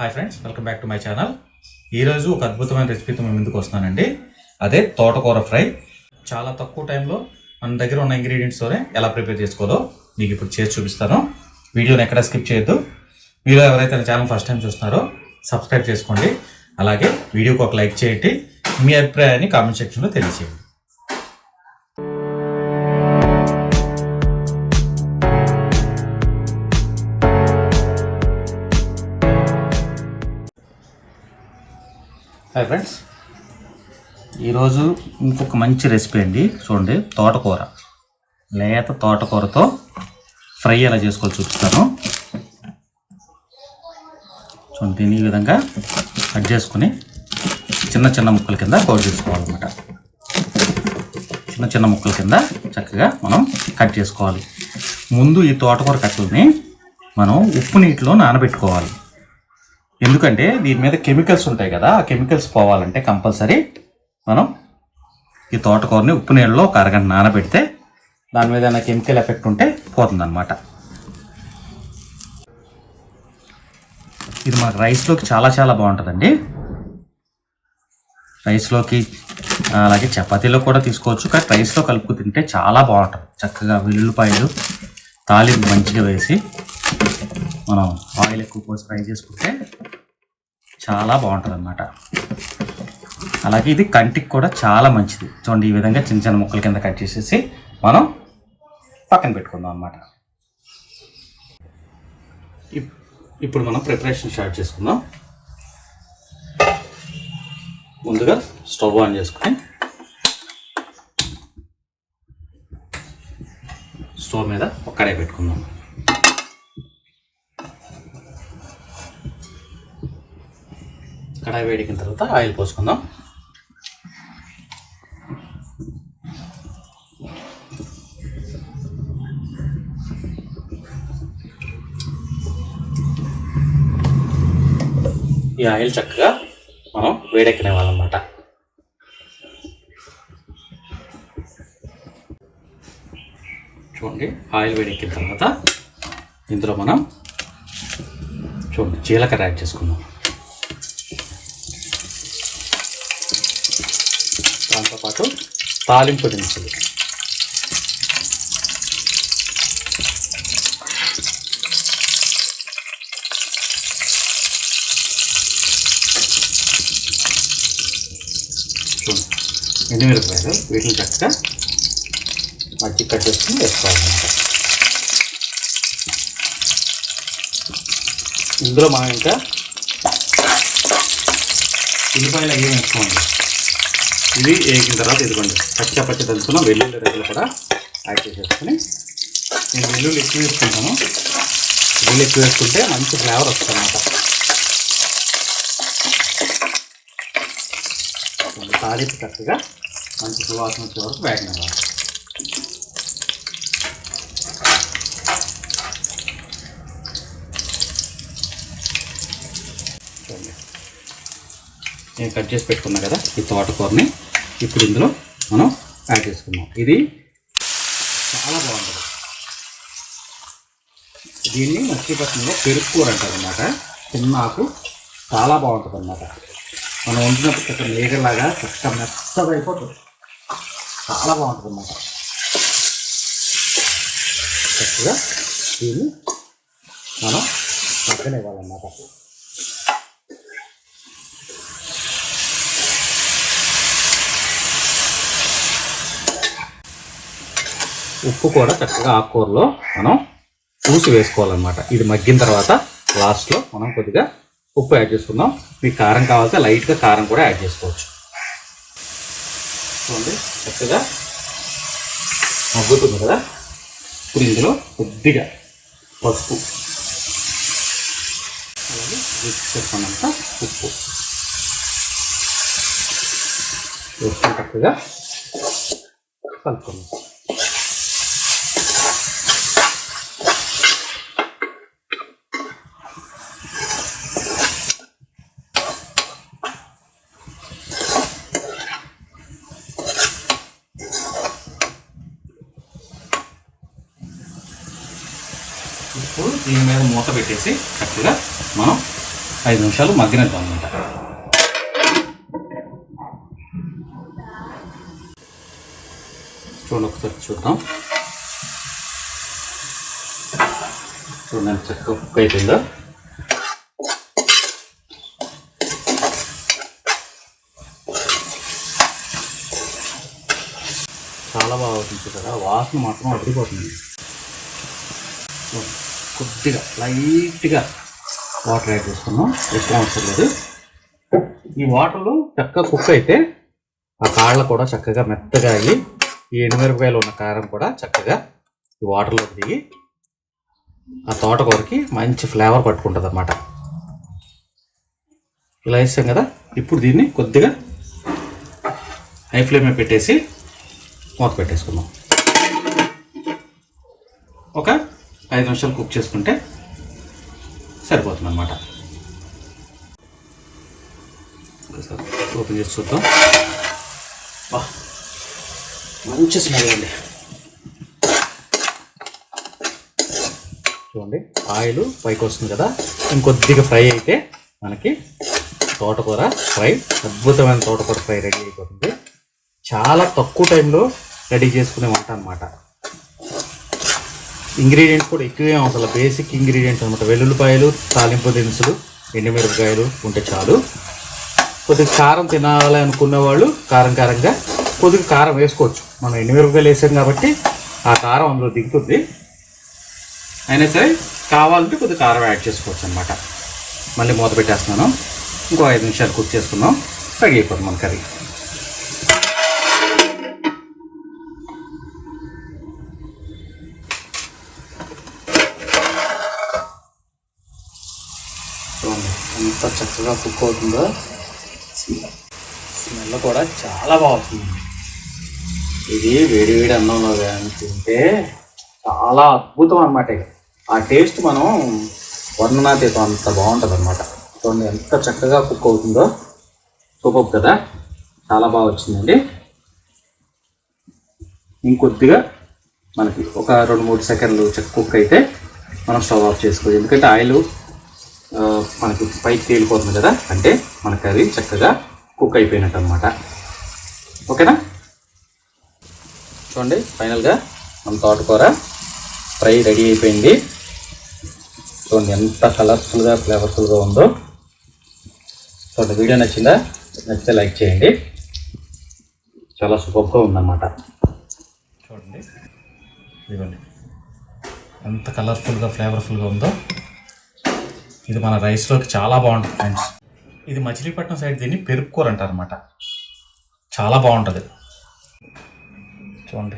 Hi friends, welcome back to my channel. ఈరోజు ఒక అద్భుతమైన రెసిపీతో మేము ముందుకు వస్తున్నానండి. అదే తోటకూర ఫ్రై. చాలా తక్కువ టైంలో మన దగ్గర ఉన్న ఇంగ్రీడియంట్స్తోనే ఎలా ప్రిపేర్ చేసుకోవాలో మీకు ఇప్పుడు చేసి చూపిస్తాను. వీడియోని ఎక్కడ స్కిప్ చేయొద్దు. మీరు ఎవరైతే నా ఛానల్ ఫస్ట్ టైం చూస్తున్నారో సబ్స్క్రైబ్ చేసుకోండి. అలాగే వీడియోకి ఒక లైక్ చేయండి. మీ అభిప్రాయాన్ని కామెంట్ సెక్షన్లో తెలియజేయండి. హాయ్ ఫ్రెండ్స్, ఈరోజు ఇంకొక మంచి రెసిపీ అండి. చూడండి, తోటకూర, లేత తోటకూరతో ఫ్రై ఎలా చేసుకోవాలో చూపిస్తాను. చూడండి, ఈ విధంగా కట్ చేసుకుని చిన్న చిన్న ముక్కల కింద కట్ చేసుకోవాలన్నమాట. చిన్న చిన్న ముక్కల కింద చక్కగా మనం కట్ చేసుకోవాలి. ముందు ఈ తోటకూర కట్టలని మనం ఉప్పు నీటిలో నానబెట్టుకోవాలి. ఎందుకంటే దీని మీద కెమికల్స్ ఉంటాయి కదా, ఆ కెమికల్స్ పోవాలంటే కంపల్సరీ మనం ఈ తోటకూరని ఉప్పు నీళ్ళలో ఒక అరగంట నానబెడితే దాని మీద ఏమైనా కెమికల్ ఎఫెక్ట్ ఉంటే పోతుందన్నమాట. ఇది మనకు రైస్లోకి చాలా చాలా బాగుంటుందండి. రైస్లోకి అలాగే చపాతీలో కూడా తీసుకోవచ్చు, కానీ రైస్లో కలుపుకు తింటే చాలా బాగుంటుంది. చక్కగా వెల్లుల్లిపాయలు తాలింపు మంచిగా వేసి మనం ఆయిల్ ఎక్కువ పోసి ఫ్రై చేసుకుంటే చాలా బాగుంటుంది అన్నమాట. అలాగే ఇది కంటికి కూడా చాలా మంచిది. చూడండి, ఈ విధంగా చిన్న చిన్న ముక్కల కింద కట్ చేసేసి మనం పక్కన పెట్టుకుందాం అన్నమాట. ఇప్పుడు మనం ప్రిపరేషన్ స్టార్ట్ చేసుకుందాం. ముందుగా స్టవ్ ఆన్ చేసుకుని స్టవ్ మీద ఒక కడాయి పెట్టుకుందాం. కడాయి వేడికిన తర్వాత ఆయిల్ పోసుకుందాం. ఈ ఆయిల్ చక్కగా మనం వేడెక్కనివ్వాలన్నమాట. చూడండి, ఆయిల్ వేడెక్కిన తర్వాత ఇందులో మనం చూడండి జీలకర్ర యాడ్ చేసుకుందాం. దాంతోపాటు తాలింపు దినుసులు, ఎండుమిరపకాయలు, వీటిని చక్కగా మజ్జిగ కట్ చేసుకుని వేసుకోవాలన్నమాట. ఇందులో మనం ఇంకా ఉల్లిపాయలు అయ్యి వేసుకోండి. ఇది వేగిన తర్వాత ఇదిగోండి పచ్చి దంచుకున్న వెల్లుల్లి రెబ్బలు కూడా యాడ్ చేసేసుకుని, నేను వెల్లుల్లి ఎక్కువ వేసుకుంటాను. వెల్లుల్లి ఎక్కువ వేసుకుంటే మంచి ఫ్లేవర్ వస్తుంది అన్నమాట. తాలింపు చక్కగా మంచి సువాసన వచ్చే వరకు వేగనివ్వాలి. నేను కట్ చేసి పెట్టుకున్నా కదా ఈ తోటకూరని ఇప్పుడు ఇందులో మనం యాడ్ చేసుకున్నాం. ఇది చాలా బాగుంటుంది. దీన్ని మచిలీపట్నంలో పెరుగు కూర అంటారు అన్నమాట. చిన్న ఆకు చాలా బాగుంటుంది అన్నమాట. మనం వండినప్పుడు చక్కగా మేగలాగా చక్కగా మెత్తగా అయిపోతుంది. చాలా బాగుంటుంది అన్నమాట. చక్కగా దీన్ని మనం పక్కన ఇవ్వాలన్నమాట. ఉప్పు కూడా చక్కగా ఆకుకూరలో మనం చూసి వేసుకోవాలన్నమాట. ఇది మగ్గిన తర్వాత లాస్ట్లో మనం కొద్దిగా ఉప్పు యాడ్ చేసుకుందాం. మీకు కారం కావాలంటే లైట్గా కారం కూడా యాడ్ చేసుకోవచ్చు. చూడండి, చక్కగా మగ్గుతుంది కదా. ఇప్పుడు ఇందులో కొద్దిగా పసుపు, అలాగే చేసుకున్నంత ఉప్పు వేసుకుని చక్కగా కలుపుకుందాం. ఇప్పుడు దీని మీద మూత పెట్టేసి చక్కగా మనం 5 నిమిషాలు మగ్గినట్టు అనమాట. చూడండి, ఒకసారి చూద్దాం. చూడండి చక్కగా కుక్ అయిపోయిందో. చాలా బాగా అవుతుంది కదా, వాసన మాత్రం అదిరిపోతుంది. కొద్దిగా లైట్గా వాటర్ యాడ్ చేసుకున్నాం, ఎక్కువ అవసరం లేదు. ఈ వాటర్లో చక్కగా కుక్ అయితే ఆ కాళ్ళ కూడా చక్కగా మెత్తగా అయ్యి ఈ ఎండుమిరపకాయలు ఉన్న కారం కూడా చక్కగా ఈ వాటర్లో దిగి ఆ తోటకూరకి మంచి ఫ్లేవర్ పట్టుకుంటుంది అన్నమాట. ఇలా వేసాం కదా, ఇప్పుడు దీన్ని కొద్దిగా హై ఫ్లేమ్ మీద పెట్టేసి మూత పెట్టేసుకుందాం. ఒక 5 నిమిషాలు కుక్ చేసుకుంటే సరిపోతుంది అన్నమాట. ఒకసారి ఓపెన్ చేసి చూద్దాం. మంచి స్మెల్ అండి. చూడండి, ఆయిల్ పైకి వస్తుంది కదా, ఇంకొద్దిగా ఫ్రై అయితే మనకి తోటకూర ఫ్రై, అద్భుతమైన తోటకూర ఫ్రై రెడీ అయిపోతుంది. చాలా తక్కువ టైంలో రెడీ చేసుకునే వంట అనమాట. ఇంగ్రీడియంట్స్ కూడా ఎక్కువే అవసరం, బేసిక్ ఇంగ్రీడియంట్స్ అనమాట. వెల్లుల్లిపాయలు, తాలింపు దినుసులు, ఎండుమిరపకాయలు ఉంటే చాలు. కొద్దిగా కారం తినాలి అనుకునే వాళ్ళు కారంగా కొద్దిగా కారం వేసుకోవచ్చు. మనం ఎండుమిరపకాయలు వేసాం కాబట్టి ఆ కారం అందులో దిగుతుంది. అయినా సరే కావాలంటే కొద్దిగా కారం యాడ్ చేసుకోవచ్చు అనమాట. మళ్ళీ మూత పెట్టేస్తున్నాను. ఇంకో 5 నిమిషాలు కుక్ చేసుకుందాం, రెడీ అయిపోతుంది మన కర్రీ. చూడండి ఎంత చక్కగా కుక్ అవుతుందో, స్మెల్ కూడా చాలా బాగుంటుంది. ఇది వేడి వేడి అన్నంలో కానీ తింటే చాలా అద్భుతం అన్నమాట. ఆ టేస్ట్ మనం వర్ణనాతీతం, అంత బాగుంటుంది అనమాట. చూడండి ఎంత చక్కగా కుక్ అవుతుందో, సూపర్ కదా, చాలా బాగా వచ్చిందండి. ఇంకొద్దిగా మనకి ఒక 2-3 సెకండ్లు కుక్ అయితే మనం స్టవ్ ఆఫ్ చేసుకోవచ్చు. ఎందుకంటే ఆయిల్ మనకి పైకి తేలిపోతుంది కదా, అంటే మన కర్రీ చక్కగా కుక్ అయిపోయినట్టు అనమాట. ఓకేనా? చూడండి, ఫైనల్గా మన తోటకూర ఫ్రై రెడీ అయిపోయింది. చూడండి ఎంత కలర్ఫుల్గా ఫ్లేవర్ఫుల్గా ఉందో. చూడండి, వీడియో నచ్చిందా? నచ్చితే లైక్ చేయండి. చాలా సూపర్గా ఉందన్నమాట. చూడండి, ఇదిగోండి ఎంత కలర్ఫుల్గా ఫ్లేవర్ఫుల్గా ఉందో. ఇది మన రైస్లోకి చాలా బాగుంటుంది ఫ్రెండ్స్. ఇది మచిలీపట్నం సైడ్ దీన్ని పెరుగు కూర అంటారు అనమాట. చాలా బాగుంటుంది. చూడండి.